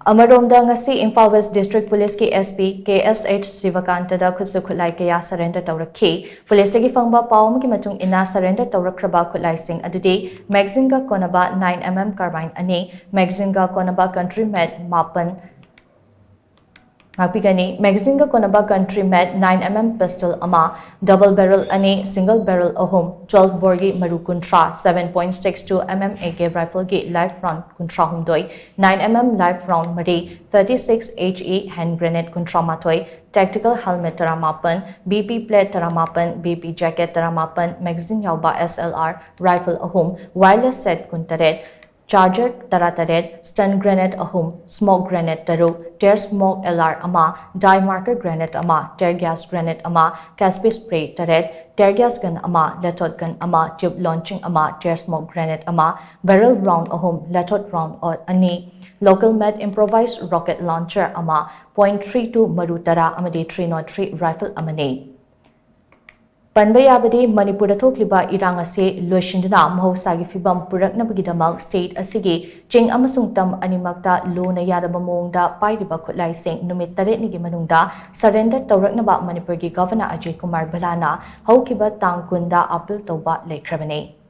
Amaromda Ngasi Imphal West District Police ki SP Ksh Shivakanta da khutsu-khutlai kaya surrender tourakhi. Police ki fangba pawm ki matung ina surrender tourakhraba khutlai sing adudi magazine ga konaba 9mm carbine ani magazine ga konaba country made mapan magazine ga konaba country made 9mm pistol ama double barrel ani single barrel ahom 12 borgi maru kuntra 7.62 mm AK rifle gi live round kuntra hundoi 9mm live round mari 36 HE hand grenade kuntra matoi tactical helmet taramapan BP plate taramapan BP jacket taramapan magazine yauba SLR rifle ahom wireless set kuntaret Charger tarataret, stun grenade ahum, smoke grenade taru, tear smoke LR ama, dye marker grenade ama, tear gas grenade ama, Caspi spray taret, tear gas gun ama, lethot gun ama, tube launching ama, tear smoke grenade ama, barrel round ahum, lethot round or ani, local made improvised rocket launcher ama, .32 marutara amadi 303 rifle amani. Panbayabadi Manipuri thokliba irang ase loishinduna mahosagi fibam puraknabagidamak state asigi ching amasung tam animakta lona yadaba mongda pairiba khutlai sing numit 8 nigi manungda surrender tauraknaba Manipur gi governor Ajay Kumar Balana haukiba tang kunda appeal tawba lekhrabani.